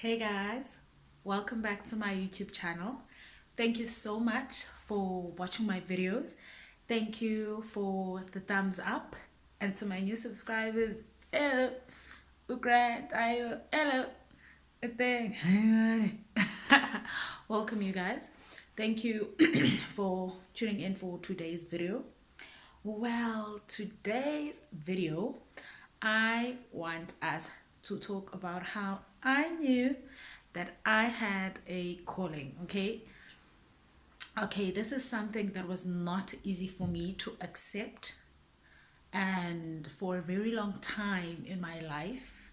Hey guys, welcome back to my YouTube channel. Thank you so much for watching my videos. Thank you for the thumbs up. And to my new subscribers, hello, Grant, hello, thing. Welcome you guys. Thank you for tuning in for today's video. Well, today's video, I want us to talk about how I knew that I had a calling, okay? Okay, this is something that was not easy for me to accept, and for a very long time in my life,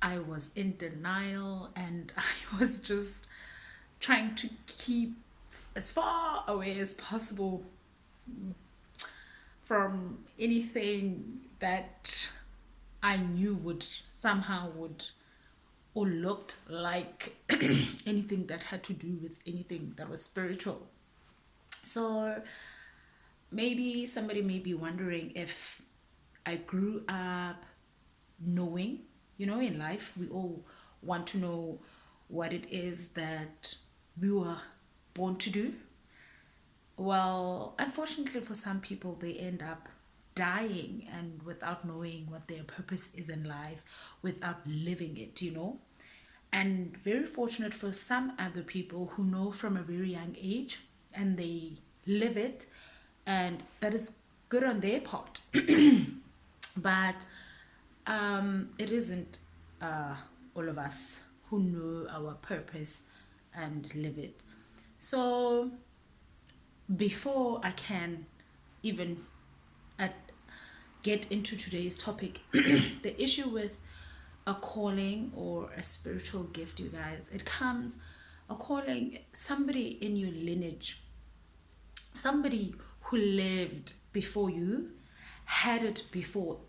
I was in denial and I was just trying to keep as far away as possible from anything that I knew would somehow would or looked like anything that had to do with anything that was spiritual. So maybe somebody may be wondering if I grew up knowing, in life we all want to know what it is that we were born to do. Well, unfortunately for some people, they end up dying and without knowing what their purpose is in life, without living it. And very fortunate for some other people who know from a very young age and they live it, and that is good on their part. But it isn't all of us who know our purpose and live it. So before I can even uh, get into today's topic, the issue with a calling or a spiritual gift, you guys, it comes a calling, somebody in your lineage, somebody who lived before you, had it before,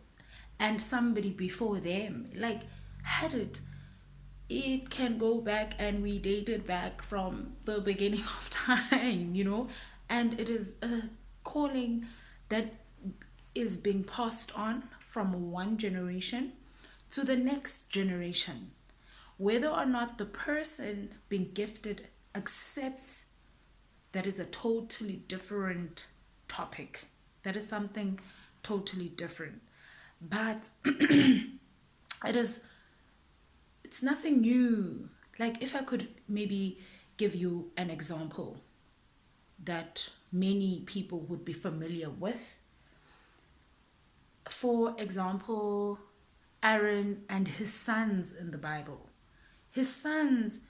and somebody before them, like, had it. It can go back and we date it back from the beginning of time. And it is a calling that is being passed on from one generation to the next generation. Whether or not the person being gifted accepts, that is a totally different topic. That is something totally different. But it is it's nothing new. Like, if I could maybe give you an example that many people would be familiar with. For example, Aaron and his sons in the Bible. His sons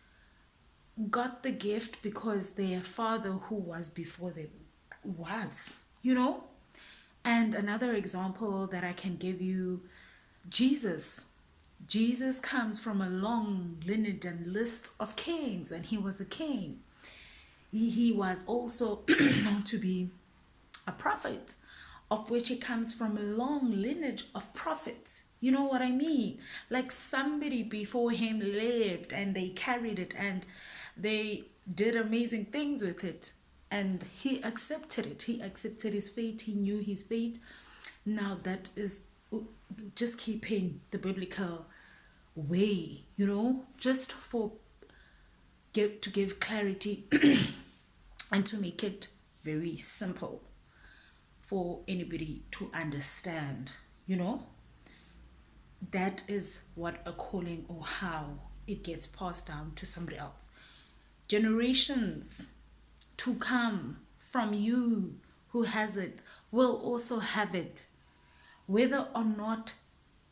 got the gift because their father, who was before them, was. And another example that I can give you, Jesus. Jesus comes from a long lineage and list of kings, and he was a king. He was also known to be a prophet, of which he comes from a long lineage of prophets. You know what I mean? Like, somebody before him lived and they carried it and they did amazing things with it. And he accepted it. He accepted his fate. He knew his fate. Now that is just keeping the biblical way, just for to give clarity and to make it very simple for anybody to understand. That is what a calling, or how it gets passed down to somebody else. Generations to come from you who has it will also have it, whether or not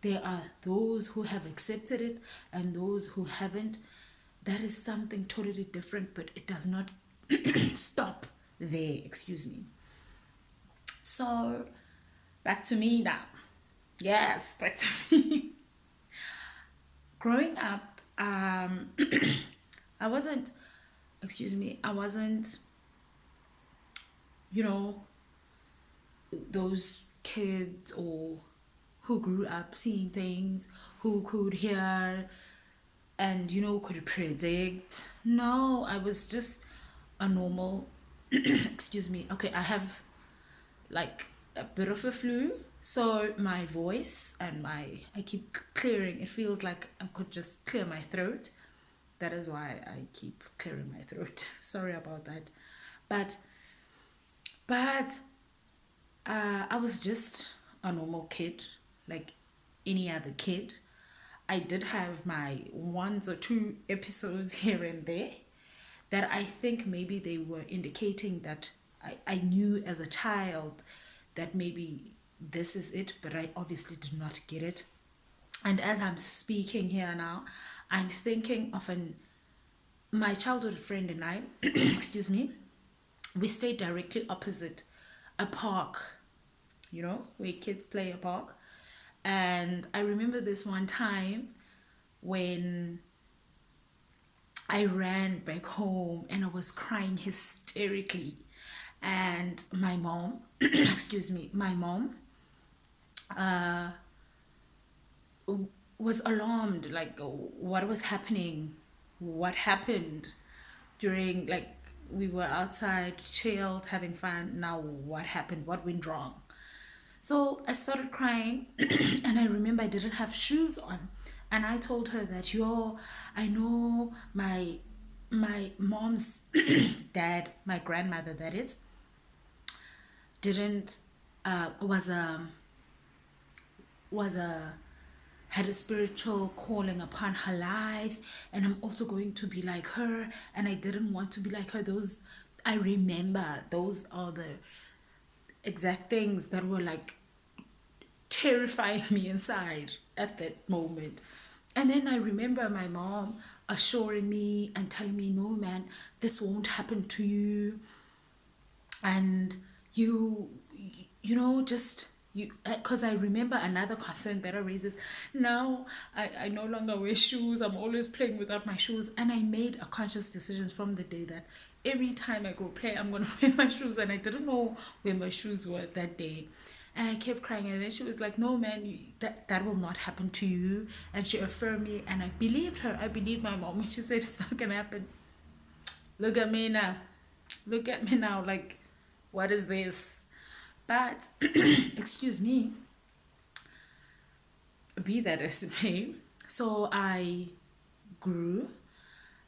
there are those who have accepted it and those who haven't. That is something totally different, but it does not stop there. Excuse me. So back to me now. Yes, back to me. Growing up, I wasn't, you know, those kids or who grew up seeing things, who could hear and could predict. No, I was just a normal excuse me. Okay, I have like a bit of a flu, so my voice and I keep clearing. It feels like I could just clear my throat. That is why I keep clearing my throat. Sorry about that. But but I was just a normal kid, like any other kid. I did have my ones or two episodes here and there that I think maybe they were indicating that I knew as a child that maybe this is it, but I obviously did not get it. And as I'm speaking here now, I'm thinking of my childhood friend and I, excuse me, we stayed directly opposite a park, where kids play a park. And I remember this one time when I ran back home and I was crying hysterically. And my mom, excuse me, my mom was alarmed, like what was happening, what happened during, like, we were outside, chilled, having fun. Now what happened? What went wrong? So I started crying, and I remember I didn't have shoes on, and I told her that, yo, I know my mom's dad, my grandmother, that is, didn't was a had a spiritual calling upon her life, and I'm also going to be like her, and I didn't want to be like her. Those, I remember, those are the exact things that were like terrifying me inside at that moment. And then I remember my mom assuring me and telling me, no, man, this won't happen to you. And just you, because I remember another concern that arises now. I no longer wear shoes. I'm always playing without my shoes, and I made a conscious decision from the day that every time I go play, I'm gonna wear my shoes. And I didn't know where my shoes were that day, and I kept crying. And then she was like, no, man, that will not happen to you. And she affirmed me, and I believed her. I believed my mom when she said it's not gonna happen. Look at me now. Look at me now. Like, what is this? But excuse me, be that as it may, so I grew,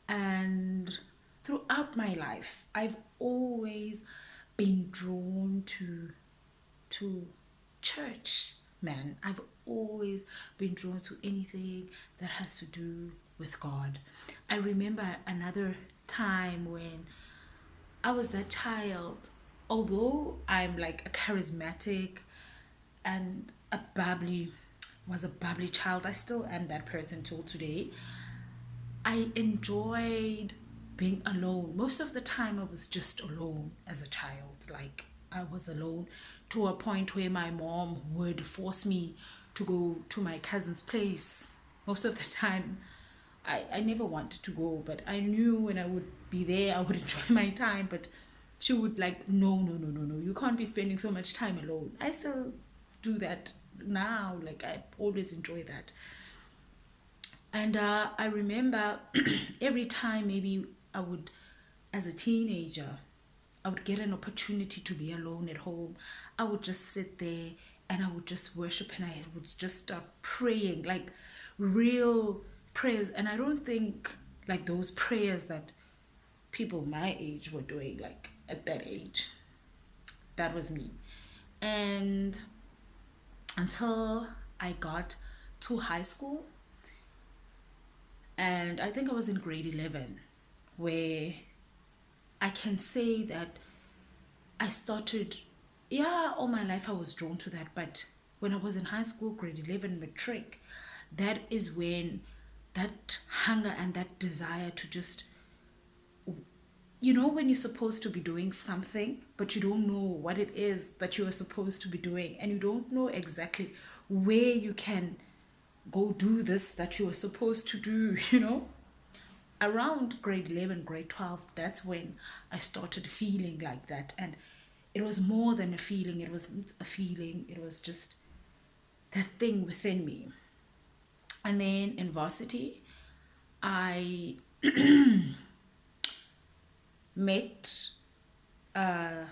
and throughout my life I've always been drawn to church, man. I've always been drawn to anything that has to do with God. I remember another time when I was that child. Although I'm like a charismatic and was a bubbly child, I still am that person till today. I enjoyed being alone. Most of the time I was just alone as a child. Like, I was alone to a point where my mom would force me to go to my cousin's place. Most of the time I never wanted to go, but I knew when I would be there I would enjoy my time. But she would like, no, no, no, no, no, you can't be spending so much time alone. I still do that now. Like, I always enjoy that. And I remember every time maybe I would, as a teenager, I would get an opportunity to be alone at home. I would just sit there and I would just worship, and I would just start praying, like real prayers. And I don't think like those prayers that people my age were doing, like at that age. That was me. And until I got to high school, and I think I was in grade 11, where I can say that I started, yeah, all my life I was drawn to that. But when I was in high school, grade 11, matric, that is when that hunger and that desire to just, when you're supposed to be doing something, but you don't know what it is that you are supposed to be doing, and you don't know exactly where you can go do this that you are supposed to do, Around grade 11, grade 12, that's when I started feeling like that. And it was more than a feeling. It wasn't a feeling. It was just that thing within me. And then in varsity, I met, I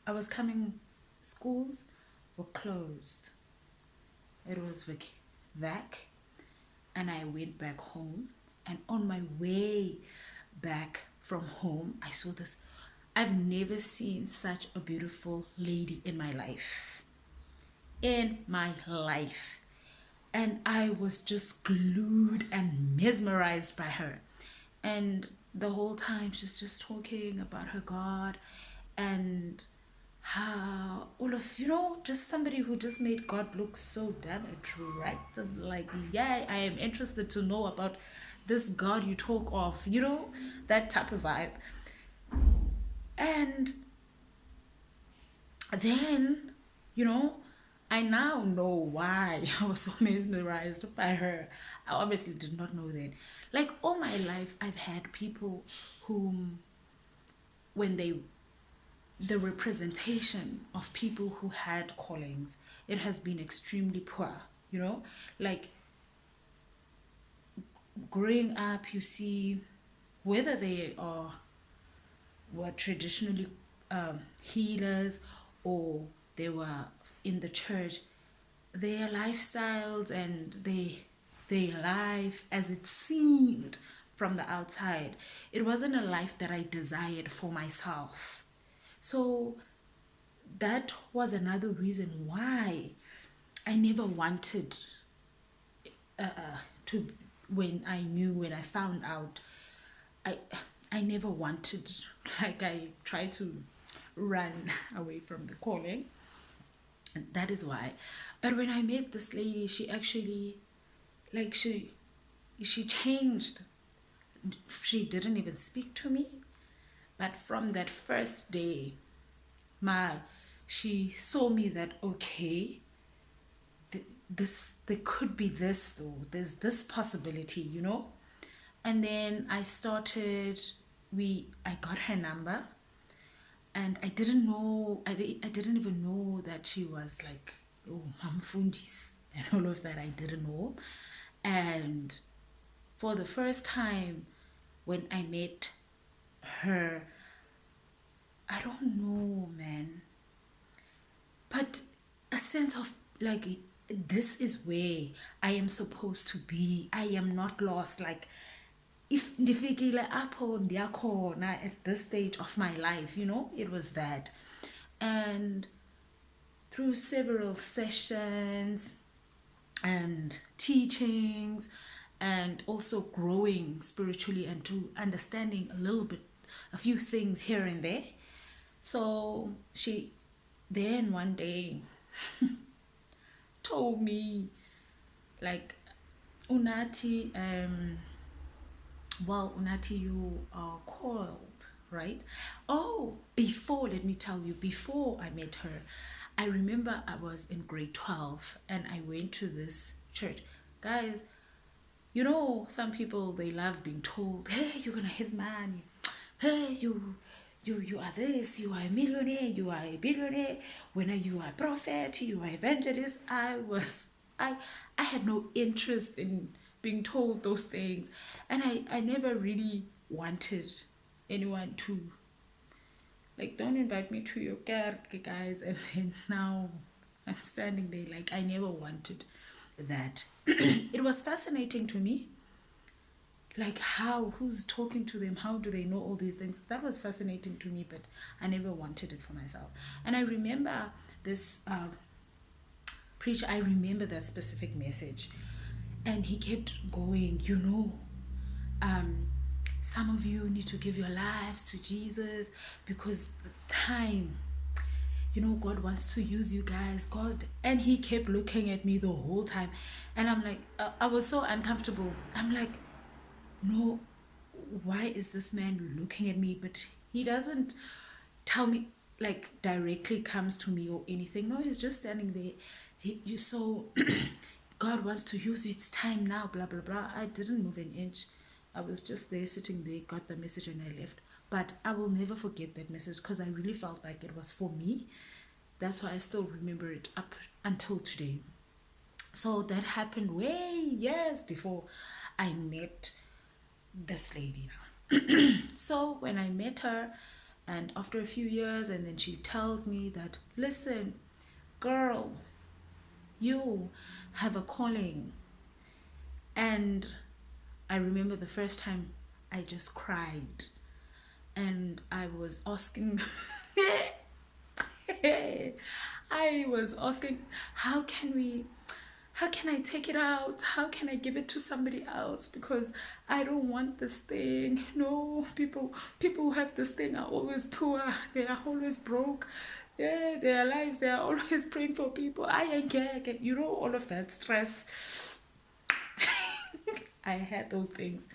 was coming, schools were closed. It was vac, and I went back home. And on my way back from home, I saw this. I've never seen such a beautiful lady in my life. In my life. And I was just glued and mesmerized by her. And the whole time she's just talking about her God and how all of, just somebody who just made God look so damn attractive. Like, yeah, I am interested to know about this God you talk of, that type of vibe. And then, I now know why I was so mesmerized by her. I obviously did not know that. Like, all my life, I've had people whom, when the representation of people who had callings, it has been extremely poor, like growing up, you see, whether they were traditionally healers or they were in the church, their lifestyles and their life as it seemed from the outside, it wasn't a life that I desired for myself. So that was another reason why I never wanted to, when I found out, I I never wanted, like, I tried to run away from the calling. And that is why. But when I met this lady, she actually, like, she changed. She didn't even speak to me. But from that first day, my she saw me that, okay, this, there could be this, though, there's this possibility, and then I got her number. And I didn't know, I didn't even know that she was like, oh, Mamfundis and all of that. I didn't know. And for the first time, when I met her, I don't know, man, but a sense of, like, this is where I am supposed to be. I am not lost. Like, if ndifikile apho ndiyakhona at this stage of my life, it was that. And through several sessions and teachings, and also growing spiritually and to understanding a few things here and there. So she then one day told me, like, Unati, Unati, you are called, right? Oh, let me tell you, before I met her, I remember I was in grade 12 and I went to this church. Guys, some people, they love being told, hey, you're gonna have money. Hey, you are this, you are a millionaire, you are a billionaire. When you are a prophet, you are evangelist. I had no interest in being told those things. And I never really wanted anyone to, like, don't invite me to your kerk, guys. And then now I'm standing there, like, I never wanted that. It was fascinating to me, like, who's talking to them, how do they know all these things? That was fascinating to me, but I never wanted it for myself. And I remember this preacher, I remember that specific message, and he kept going, some of you need to give your lives to Jesus because it's time. God wants to use you guys. God. And he kept looking at me the whole time. And I'm like, I was so uncomfortable. I'm like, no, why is this man looking at me? But he doesn't tell me, like, directly comes to me or anything. No, he's just standing there. God wants to use you. It's time now, blah, blah, blah. I didn't move an inch. I was just there sitting there, got the message, and I left. But I will never forget that message because I really felt like it was for me. That's why I still remember it up until today. So that happened way years before I met this lady now. So when I met her, and after a few years, and then she tells me that, listen, girl, you have a calling, and I remember the first time I just cried, and I was asking I was asking, how can we, how can I take it out? How can I give it to somebody else? Because I don't want this thing. No, people who have this thing are always poor. They are always broke. Yeah, their lives, they are always praying for people. I ain't care. You know, all of that stress. I had those things.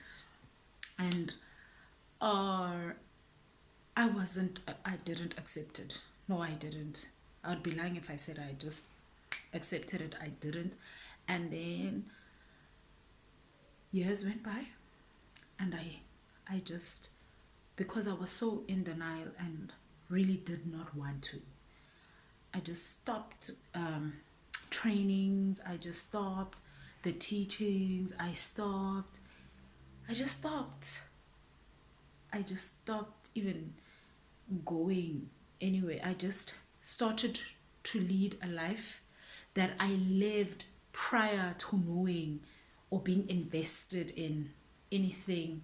And uh I didn't accept it. No, I didn't. I would be lying if I said I just accepted it. I didn't. And then years went by, and I just, because I was so in denial and really did not want to, I just stopped trainings. I just stopped the teachings. I just stopped. I just stopped even going anywhere. I just started to lead a life that I lived prior to knowing or being invested in anything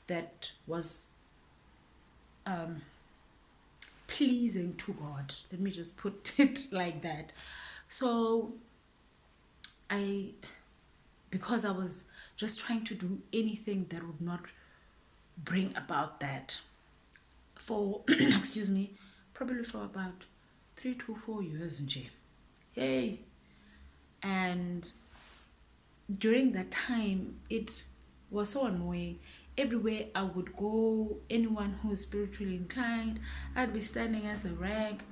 that was pleasing to God. Let me just put it like that. So I, because I was just trying to do anything that would not bring about that for excuse me, probably for about 3 to 4 years and yay. And during that time, it was so annoying. Everywhere I would go, anyone who is spiritually inclined, I'd be standing at the rank.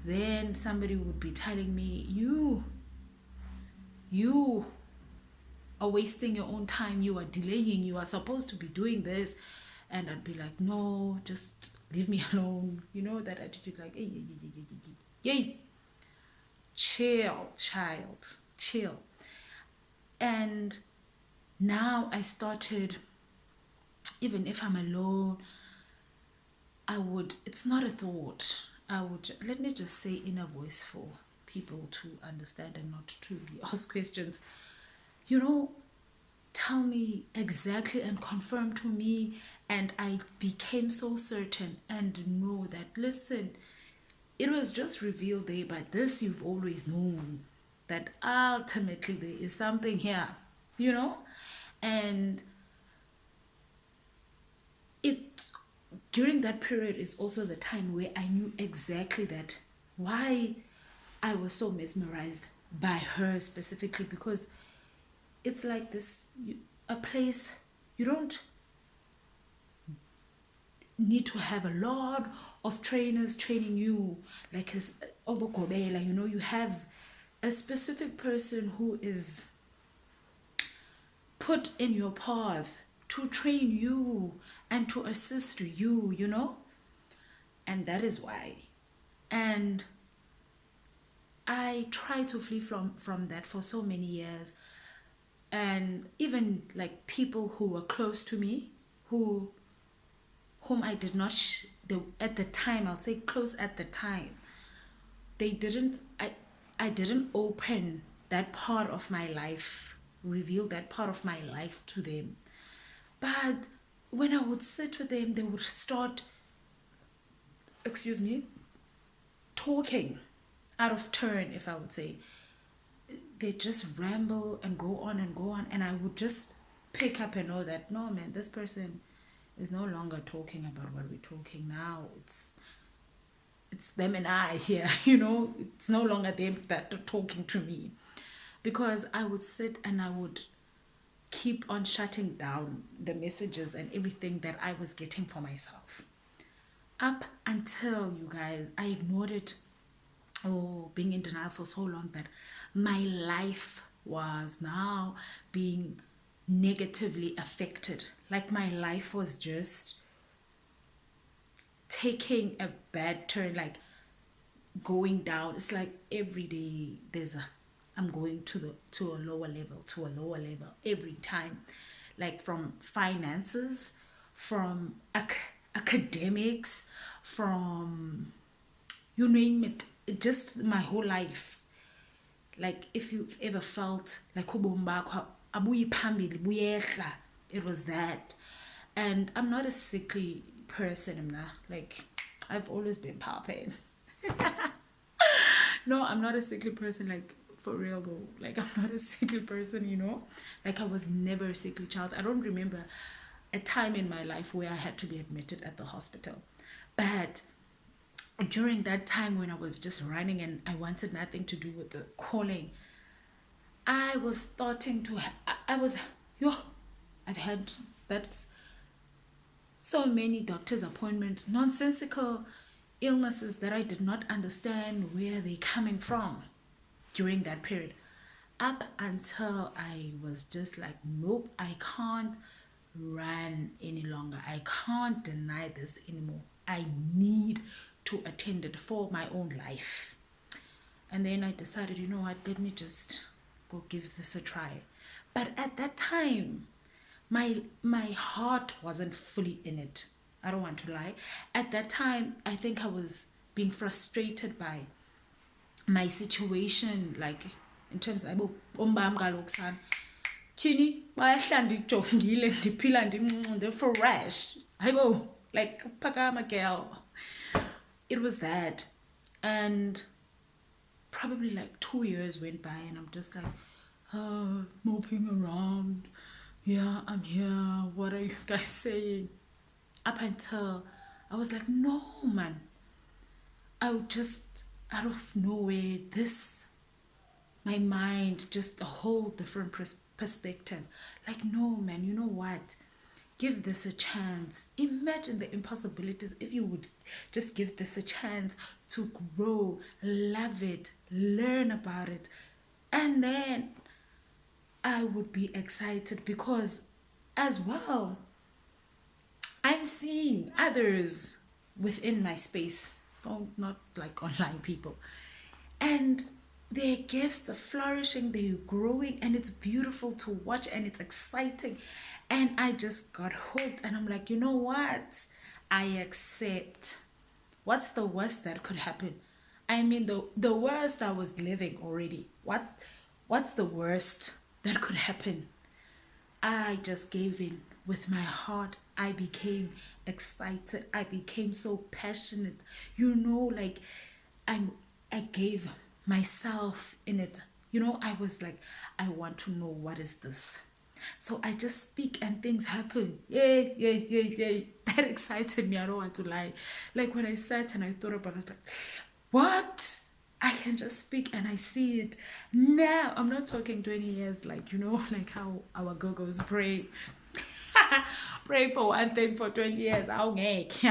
Then somebody would be telling me, you are wasting your own time. You are delaying. You are supposed to be doing this. And I'd be like, no, just leave me alone. You know, that attitude, like, hey, chill, child, chill. And now I started, even if I'm alone, it's not a thought. Let me just say inner voice for people to understand and not to be asked questions. You know, tell me exactly and confirm to me. And I became so certain and know that, listen, it was just revealed there, but this you've always known, that ultimately there is something here, you know? And it, during that period is also the time where I knew exactly that why I was so mesmerized by her specifically, because it's like this, a place you don't need to have a lot of trainers training you, like as obokobela, you know, you have a specific person who is put in your path to train you and to assist you, you know. And that is why. And I tried to flee from that for so many years. And even like people who were close to me, whom I did not at the time, I'll say close at the time, they didn't, I didn't open that part of my life, reveal that part of my life to them. But when I would sit with them, they would start, excuse me, talking out of turn, if I would say. They just ramble and go on and go on, and I would just pick up and know that, no man, this person is no longer talking about what we're talking now. It's them and I here, you know. It's no longer them that are talking to me, because I would sit and I would keep on shutting down the messages and everything that I was getting for myself, up until, you guys, I ignored it, being in denial for so long, that my life was now being negatively affected. Like my life was just taking a bad turn, like going down. It's like every day I'm going to a lower level every time, like from finances, from academics, from you name it, just my whole life. Like if you've ever felt like ubomi bakho abuyi phambili buyehla, It was that. And I'm not a sickly person, like I've always been popping. No, I'm not a sickly person, like for real though. Like I'm not a sickly person, Like I was never a sickly child. I don't remember a time in my life where I had to be admitted at the hospital. But during that time when I was just running and I wanted nothing to do with the calling, I was starting to, I was, yo, I've had that so many doctor's appointments, nonsensical illnesses that I did not understand where they coming from during that period. Up until I was just like, nope, I can't run any longer. I can't deny this anymore. I need to attend it for my own life. And then I decided, you know what, let me just go give this a try. But at that time, my heart wasn't fully in it. I don't want to lie. At that time, I think I was being frustrated by my situation, like in terms of umbam kaloku sana tyhini bayahla ndijongile ndiphila ndincinci ndifresh hayibo, like phakama girl. It was that. And probably like 2 years went by and I'm just like, moping around. Yeah, I'm here. What are you guys saying? Up until I was like, no, man. I would just, out of nowhere, my mind, just a whole different perspective. Like, no, man, you know what? Give this a chance. Imagine the impossibilities if you would just give this a chance to grow, love it, learn about it. And then I would be excited because as well, I'm seeing others within my space, not like online people, and their gifts are flourishing, they're growing, and it's beautiful to watch and it's exciting. And I just got hooked, and I'm like, you know what? I accept. What's the worst that could happen? I mean, the worst, I was living already. What's the worst that could happen? I just gave in with my heart. I became excited. I became so passionate. Like I gave myself in it. I was like, I want to know what is this. So I just speak and things happen. Yay, yay, yay, yay. That excited me. I don't want to lie. Like when I sat and I thought about it, I was like, what? I can just speak and I see it now. I'm not talking 20 years, like, like how our go-go's pray. Pray for one thing for 20 years. I'll ngek.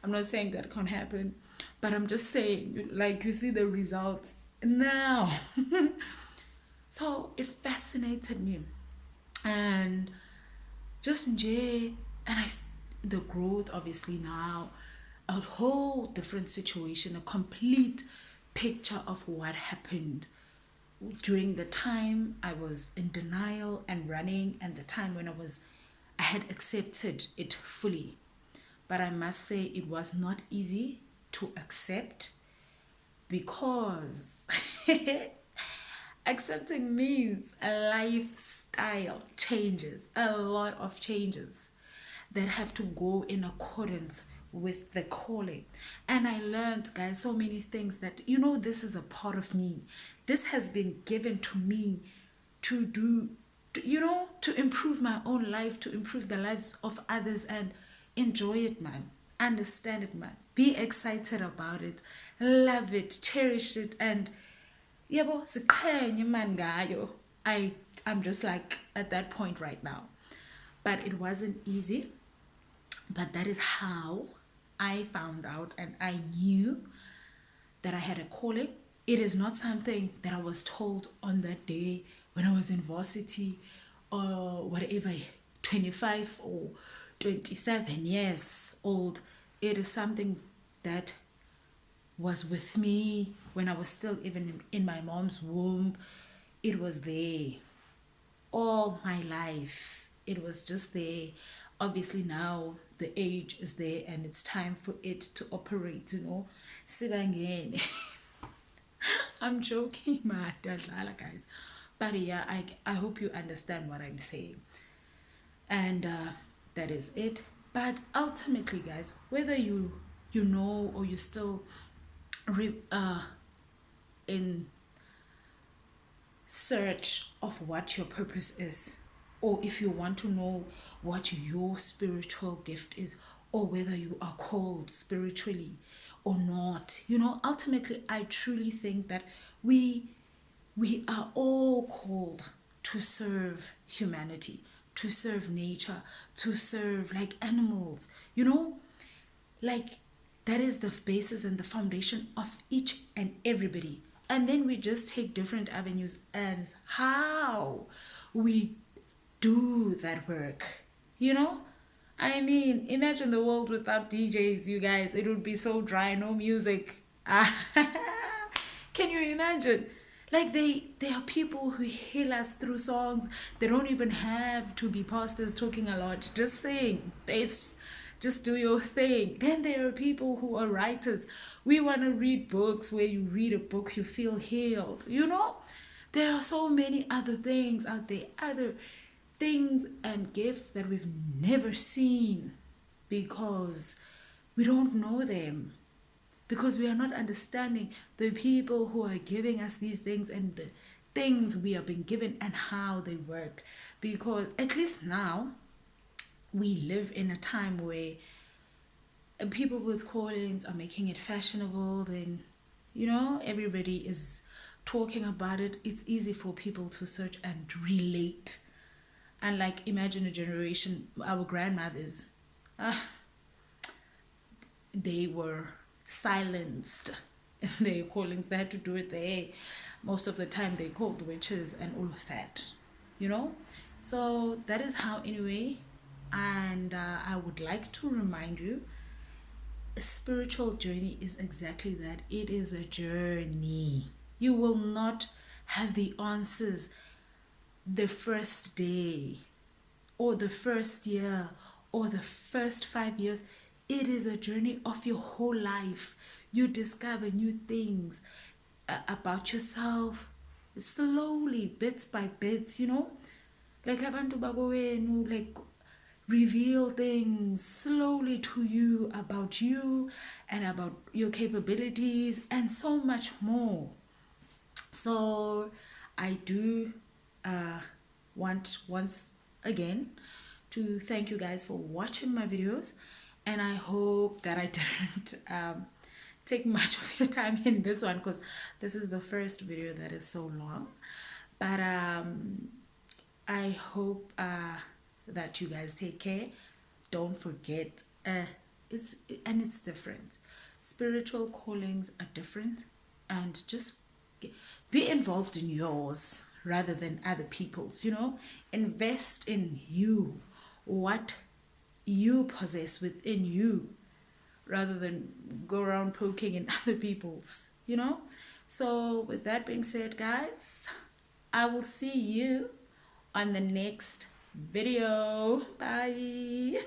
I'm not saying that can't happen, but I'm just saying, like, you see the results now. So it fascinated me. And just enjoy, and the growth, obviously, now, a whole different situation, a complete picture of what happened during the time I was in denial and running, and the time when I had accepted it fully. But I must say it was not easy to accept, because accepting means a lifestyle changes, a lot of changes that have to go in accordance with the calling. And I learned, guys, so many things that, this is a part of me. This has been given to me to do, to improve my own life, to improve the lives of others, and enjoy it, man. Understand it, man. Be excited about it. Love it. Cherish it. And yebo, ziqhenye man ngayo. I'm just like at that point right now. But it wasn't easy. But that is how I found out and I knew that I had a calling. It is not something that I was told on that day when I was in varsity or whatever, 25 or 27 years old. It is something that was with me when I was still even in my mom's womb. It was there all my life. It was just there. Obviously now the age is there and it's time for it to operate, Sibangene. I'm joking, guys. But yeah, I hope you understand what I'm saying. And that is it. But ultimately, guys, whether you know or you still in search of what your purpose is, or if you want to know what your spiritual gift is, or whether you are called spiritually or not, ultimately I truly think that we are all called to serve humanity, to serve nature, to serve like animals, like that is the basis and the foundation of each and everybody. And then we just take different avenues and how we do that work, I mean, imagine the world without DJs, you guys. It would be so dry, no music. Can you imagine? Like they are people who heal us through songs. They don't even have to be pastors talking a lot. Just sing, babes. Just do your thing. Then there are people who are writers. We want to read books. Where you read a book, you feel healed. There are so many other things out there, other things and gifts that we've never seen because we don't know them, because we are not understanding the people who are giving us these things and the things we have been given and how they work. Because at least now we live in a time where people with callings are making it fashionable. Then everybody is talking about it. It's easy for people to search and relate. And like, imagine a generation, our grandmothers, they were silenced in their callings. They had to do it there. Most of the time they called witches and all of that, So that is how, anyway. And I would like to remind you, a spiritual journey is exactly that. It is a journey. You will not have the answers the first day or the first year or the first 5 years. It is a journey of your whole life. You discover new things about yourself slowly, bits by bits, like abantu bakowenu, like reveal things slowly to you about you and about your capabilities and so much more. So I do want once again to thank you guys for watching my videos, and I hope that I didn't take much of your time in this one, because this is the first video that is so long. But I hope that you guys take care. Don't forget, it's different. Spiritual callings are different, and just be involved in yours rather than other people's. Invest in you, what you possess within you, rather than go around poking in other people's. So with that being said, guys, I will see you on the next video. Bye.